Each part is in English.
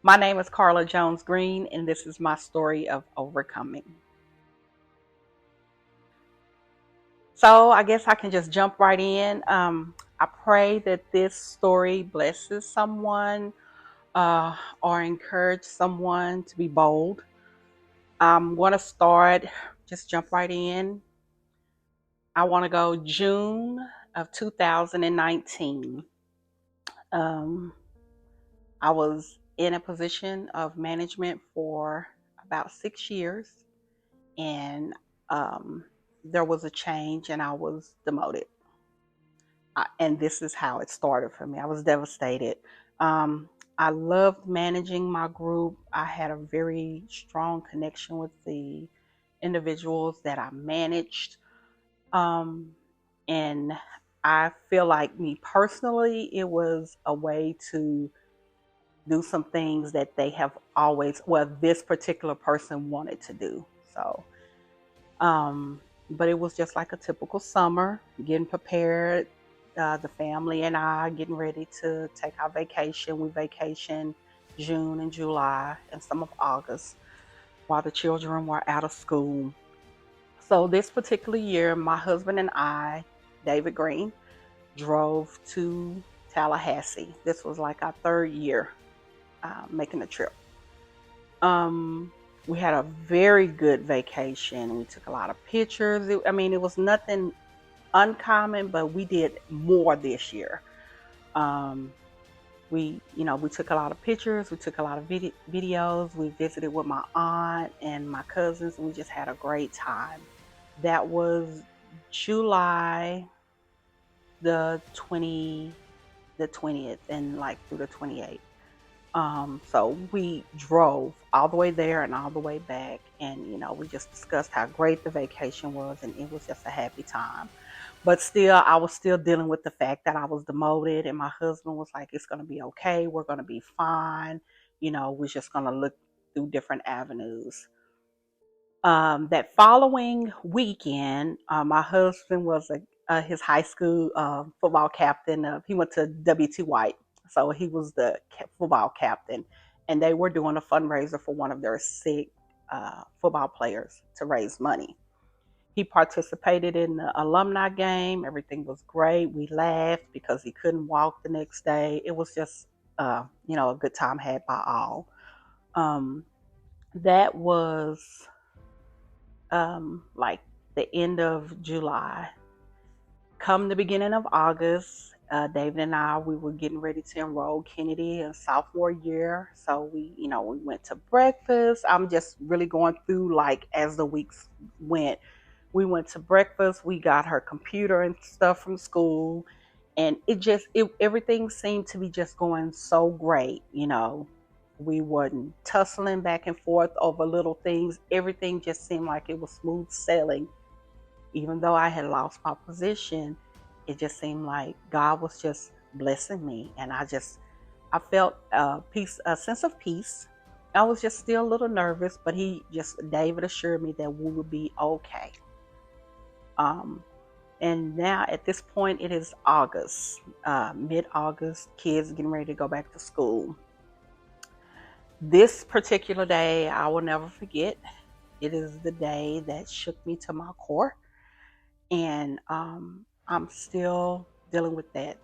My name is Carla Jones Green, and this is my story of overcoming. So, I guess I can just jump right in. I pray that this story blesses someone uh, or encourage someone to be bold. I'm going to start, just jump right in. I want to go June of 2019. Um, I was in a position of management for about 6 years, and um, there was a change, and I was demoted. And this is how it started for me. I was devastated. Um, I loved managing my group. I had a very strong connection with the individuals that I managed. Um, and I feel like me personally, it was a way to do some things that they have always, well, this particular person wanted to do. So, um, but it was just like a typical summer, getting prepared. The family and I getting ready to take our vacation. We vacation June and July and some of August while the children were out of school. So this particular year, my husband and I, David Green, drove to Tallahassee. This was like our third year making the trip. Um, we had a very good vacation. We took a lot of pictures. I mean, it was nothing uncommon, but we did more this year. Um, we took a lot of pictures. We took a lot of videos. We visited with my aunt and my cousins, and we just had a great time. That was July the 20th and like through the 28th. So we drove all the way there and all the way back, and we just discussed how great the vacation was, and it was just a happy time. But still, I was still dealing with the fact that I was demoted, and my husband was like, "It's going to be okay. We're going to be fine. We're just going to look through different avenues." That following weekend, my husband was his high school football captain. He went to W.T. White, so he was the football captain, and they were doing a fundraiser for one of their sick football players to raise money. He participated in the alumni game. Everything was great. We laughed because he couldn't walk the next day. It was just, a good time had by all. Um, that was like the end of July. Come the beginning of August, David and I, we were getting ready to enroll Kennedy in sophomore year. So we went to breakfast. I'm just really going through like as the weeks went. We went to breakfast. We got her computer and stuff from school, and everything seemed to be just going so great. We wasn't tussling back and forth over little things. Everything just seemed like it was smooth sailing. Even though I had lost my position, it just seemed like God was just blessing me, and I felt a sense of peace. I was just still a little nervous, but David assured me that we would be okay. Um, and now at this point, it is August, mid-August. Kids getting ready to go back to school. This particular day, I will never forget. It is the day that shook me to my core, and I'm still dealing with that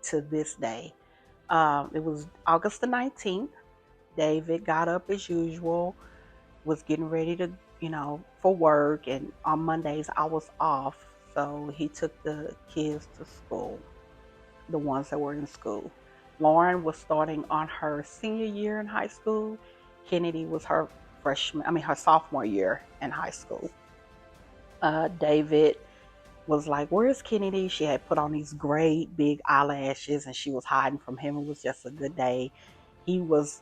to this day. It was August the 19th. David got up as usual, was getting ready to, for work, and on Mondays I was off, so he took the kids to school, the ones that were in school. Lauren was starting on her senior year in high school. Kennedy was her sophomore year in high school. David was like, "Where's Kennedy?" She had put on these great big eyelashes and she was hiding from him. It was just a good day. He was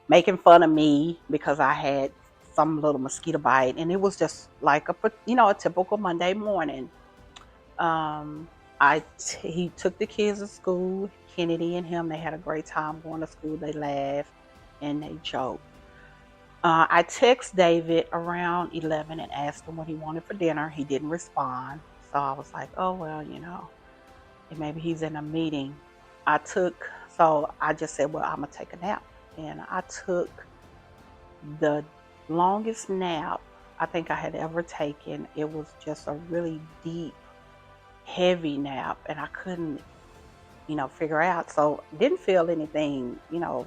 making fun of me because I had some little mosquito bite, and it was just like a typical Monday morning. Um, he took the kids to school. Kennedy and him, they had a great time going to school. They laughed and they joked. I text David around 11 and asked him what he wanted for dinner. He didn't respond. So I was like, oh, well, maybe he's in a meeting. So I just said, well, I'm going to take a nap. and I took the longest nap I think I had ever taken. It was just a really deep, heavy nap, and I couldn't, figure out. So didn't feel anything,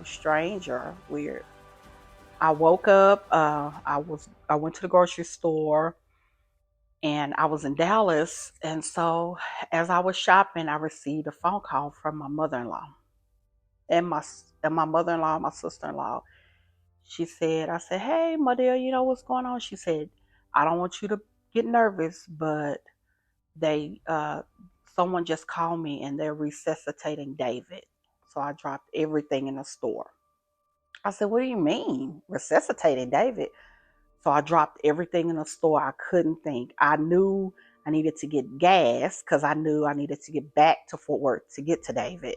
strange or weird. I woke up. I went to the grocery store, and I was in Dallas. And so as I was shopping, I received a phone call from my mother-in-law and my mother-in-law, my sister-in-law. She said, I said, "Hey, Madea, you know what's going on?" She said, "I don't want you to get nervous, but they someone just called me and they're resuscitating David." So I dropped everything in the store. I said, "What do you mean resuscitating David?" So I dropped everything in the store. I couldn't think. I knew I needed to get gas because I knew I needed to get back to Fort Worth to get to David.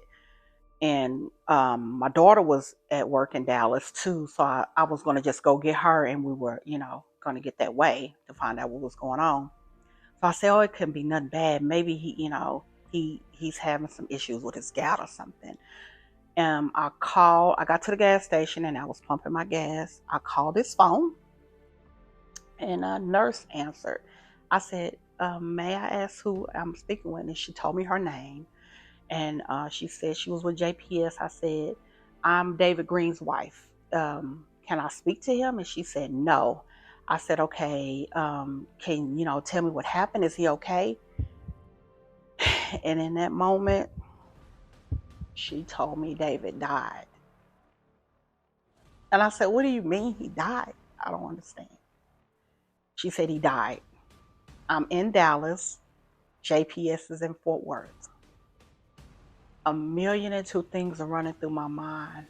And my daughter was at work in Dallas too. So I was going to just go get her, and we were, going to get that way to find out what was going on. So I said, "Oh, it couldn't be nothing bad. Maybe he's having some issues with his gout or something." I got to the gas station and I was pumping my gas. I called his phone and a nurse answered. I said, "May I ask who I'm speaking with?" And she told me her name. And she said she was with JPS. I said, "I'm David Green's wife. Can I speak to him?" And she said, "No." I said, "Okay, can tell me what happened? Is he okay?" And in that moment, she told me David died. And I said, "What do you mean he died? I don't understand." She said he died. I'm in Dallas. JPS is in Fort Worth. A million and two things are running through my mind.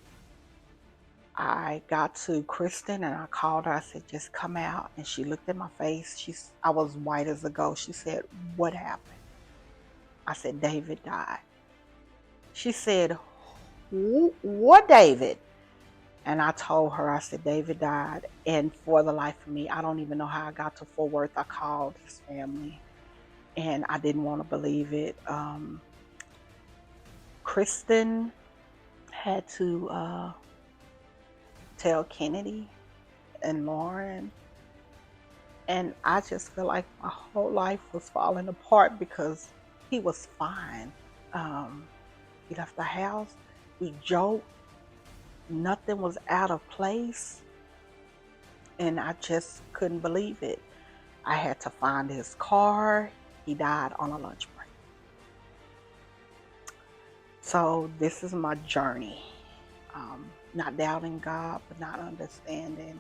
I got to Kristen and I called her. I said, "Just come out." And she looked at my face. I was white as a ghost. She said, "What happened?" I said, "David died." She said, "What David?" And I told her, I said, "David died." And for the life of me, I don't even know how I got to Fort Worth. I called his family and I didn't want to believe it. Kristen had to tell Kennedy and Lauren. And I just feel like my whole life was falling apart because he was fine. Um, he left the house. We joked. Nothing was out of place. And I just couldn't believe it. I had to find his car. He died on a lunch break. So this is my journey. Not doubting God, but not understanding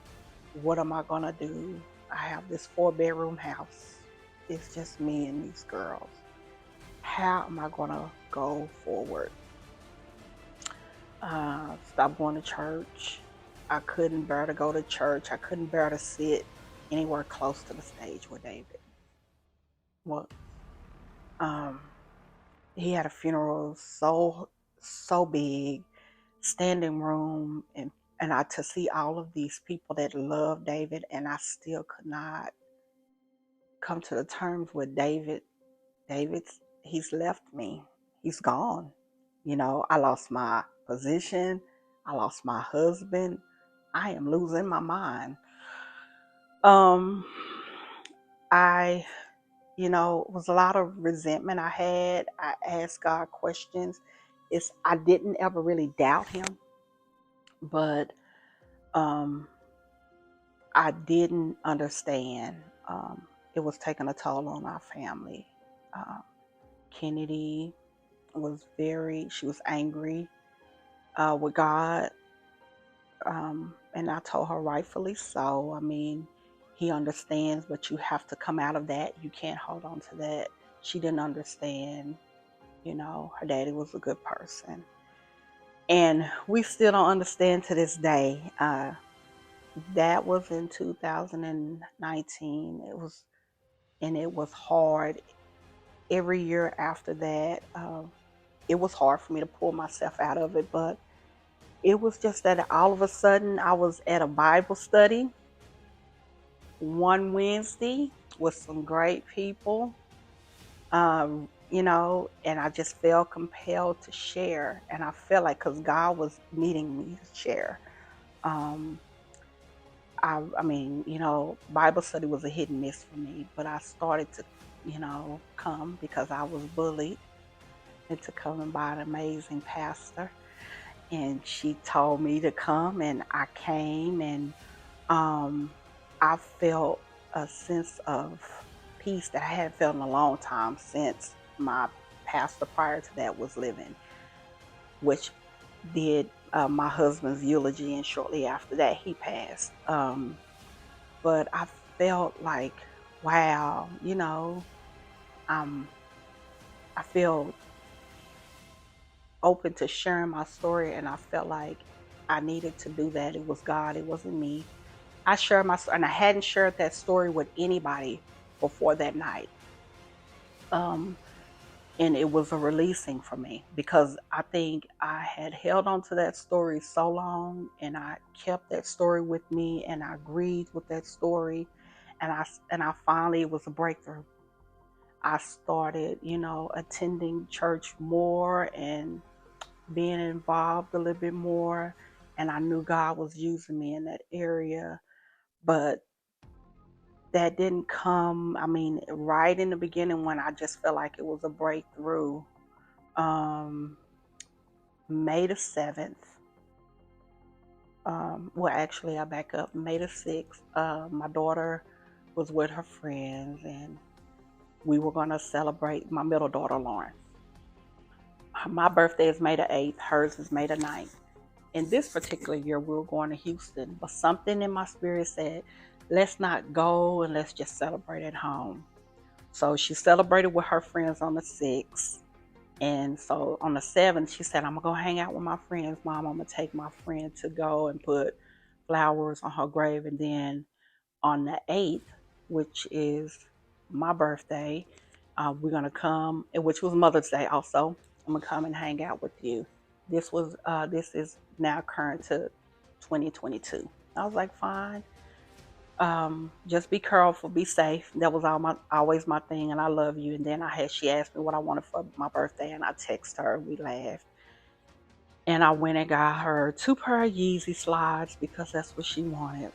what am I going to do. I have this 4-bedroom house. It's just me and these girls. How am I going to go forward? Stop going to church. I couldn't bear to go to church. I couldn't bear to sit anywhere close to the stage with David. Well, um, he had a funeral so big, standing room, and I to see all of these people that love David, and I still could not come to the terms with David. He's left me. He's gone. I lost my position. I lost my husband. I am losing my mind. Um, I, it was a lot of resentment I had. I asked God questions. I didn't ever really doubt him, but um, I didn't understand. It was taking a toll on our family. Uh, Kennedy she was angry with God. And I told her rightfully so. I mean, he understands, but you have to come out of that. You can't hold on to that. She didn't understand. Her daddy was a good person. And we still don't understand to this day. That was in 2019. It was hard. Every year after that, it was hard for me to pull myself out of it, but it was just that all of a sudden I was at a Bible study one Wednesday with some great people, and I just felt compelled to share. And I felt like because God was needing me to share. Um, I mean, Bible study was a hit and miss for me, but I started to, come because I was bullied into coming by an amazing pastor. And she told me to come, and I came, and um, I felt a sense of peace that I hadn't felt in a long time since my pastor prior to that was living, which did my husband's eulogy, and shortly after that, he passed. But I felt like, wow, um, I feel open to sharing my story, and I felt like I needed to do that. It was God, it wasn't me. I shared my story, and I hadn't shared that story with anybody before that night. Um, and it was a releasing for me because I think I had held on to that story so long, and I kept that story with me, and I grieved with that story, and I finally, it was a breakthrough. I started, attending church more and being involved a little bit more, and I knew God was using me in that area. But that didn't come, I mean, right in the beginning when I just felt like it was a breakthrough. Um, May the 7th, well, actually, I back up. May the 6th, my daughter was with her friends, and we were going to celebrate my middle daughter, Lauren. My birthday is May the 8th, hers is May the 9th. In this particular year, we were going to Houston, but something in my spirit said, let's not go and let's just celebrate at home. So she celebrated with her friends on the 6th. And so on the 7th, she said, I'm going to go hang out with my friends. Mom, I'm going to take my friend to go and put flowers on her grave. And then on the 8th, which is my birthday, we're going to come, which was Mother's Day also. I'm going to come and hang out with you. This is now current to 2022. I was like, fine. Just be careful, be safe. That was always my thing, and I love you. And then she asked me what I wanted for my birthday, and I texted her. We laughed, and I went and got her 2 pair of Yeezy slides because that's what she wanted.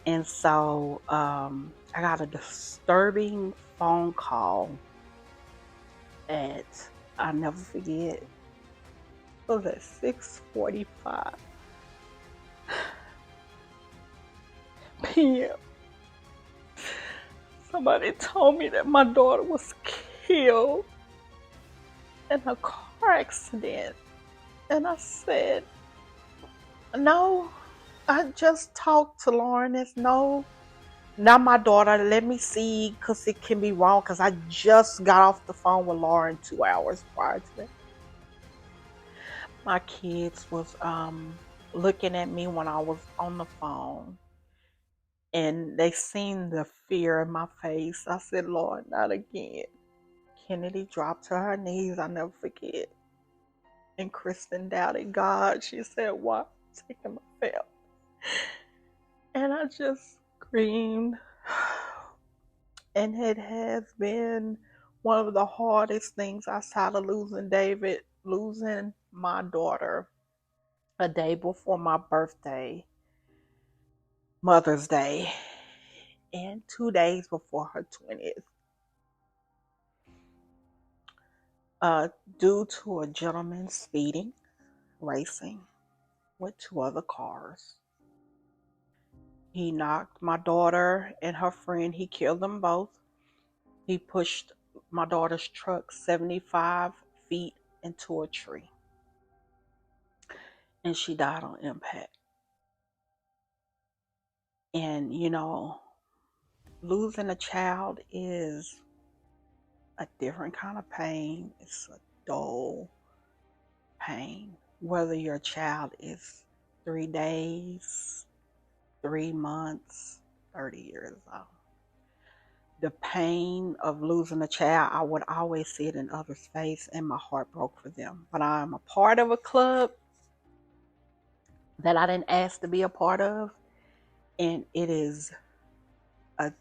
And so I got a disturbing phone call at, I'll never forget. It was at 6:45 p.m. Somebody told me that my daughter was killed in a car accident. And I said, no, I just talked to Lauren. There's no, not my daughter. Let me see, because it can be wrong, because I just got off the phone with Lauren 2 hours prior to that. My kids was looking at me when I was on the phone, and they seen the fear in my face. I said, Lord, not again. Kennedy dropped to her knees. I'll never forget. And Kristen doubted God. She said, why taking my family? And I just screamed. And it has been one of the hardest things outside of losing David, losing my daughter a day before my birthday, Mother's Day, and 2 days before her 20th, uh, due to a gentleman speeding, racing with 2 other cars. He knocked my daughter and her friend, he killed them both. He pushed my daughter's truck 75 feet into a tree, and she died on impact. And, losing a child is a different kind of pain. It's a dull pain. Whether your child is 3 days, 3 months, 30 years old. The pain of losing a child, I would always see it in others' face, and my heart broke for them. But I'm a part of a club that I didn't ask to be a part of, and it is a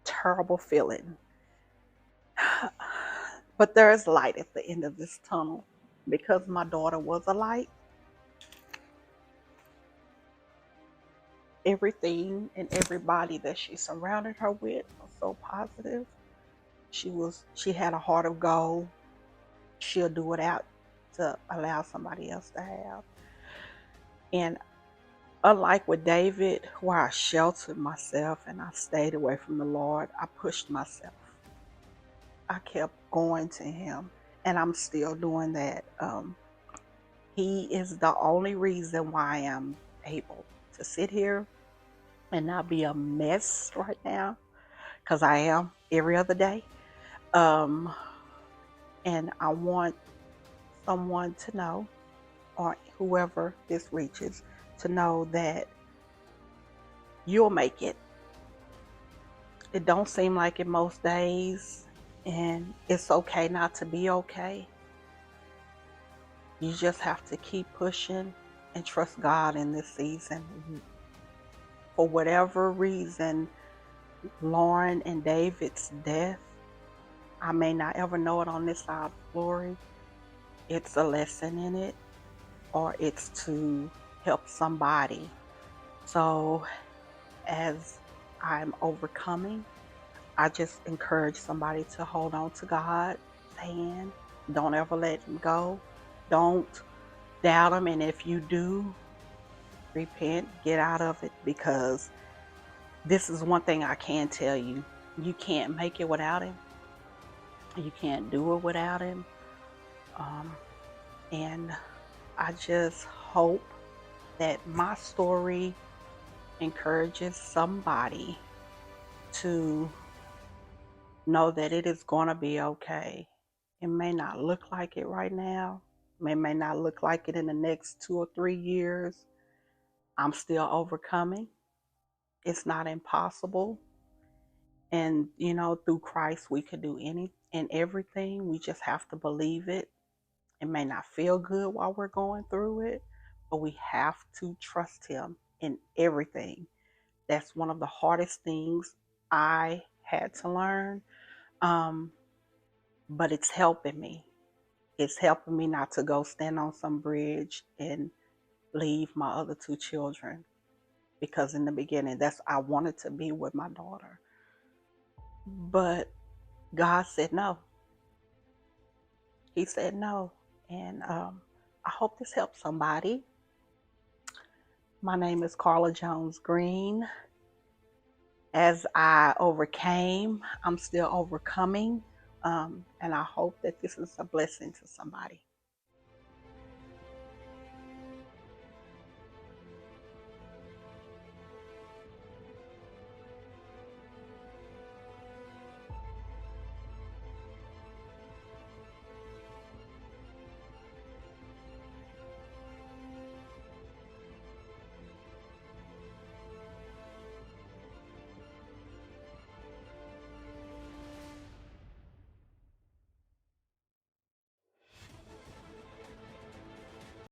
terrible feeling. But there is light at the end of this tunnel. Because my daughter was a light, Everything and everybody that she surrounded her with was so positive. She had a heart of gold. She'll do without to allow somebody else to have. And unlike with David, where I sheltered myself and I stayed away from the Lord, I pushed myself. I kept going to him, and I'm still doing that. He is the only reason why I'm able to sit here and not be a mess right now, because I am every other day. Um, and I want someone to know, or whoever this reaches, to know that you'll make it. It don't seem like it most days, and it's okay not to be okay. You just have to keep pushing and trust God in this season. For whatever reason, Lauren and David's death, I may not ever know it on this side of glory. It's a lesson in it, or it's to help somebody. So as I'm overcoming, I just encourage somebody to hold on to God's hand. Don't ever let him go. Don't doubt him. And if you do, repent, get out of it, because this is one thing I can tell you. You can't make it without him. You can't do it without him. And I just hope that my story encourages somebody to know that it is going to be okay. It may not look like it right now. It may not look like it in the next 2 or 3 years. I'm still overcoming. It's not impossible. And, through Christ, we can do any and everything. We just have to believe it. It may not feel good while we're going through it, but we have to trust him in everything. That's one of the hardest things I had to learn. Um, but it's helping me. It's helping me not to go stand on some bridge and leave my other two children. Because in the beginning, I wanted to be with my daughter. But God said no. He said no. And I hope this helps somebody. My name is Carla Jones Green. As I overcame, I'm still overcoming. And I hope that this is a blessing to somebody.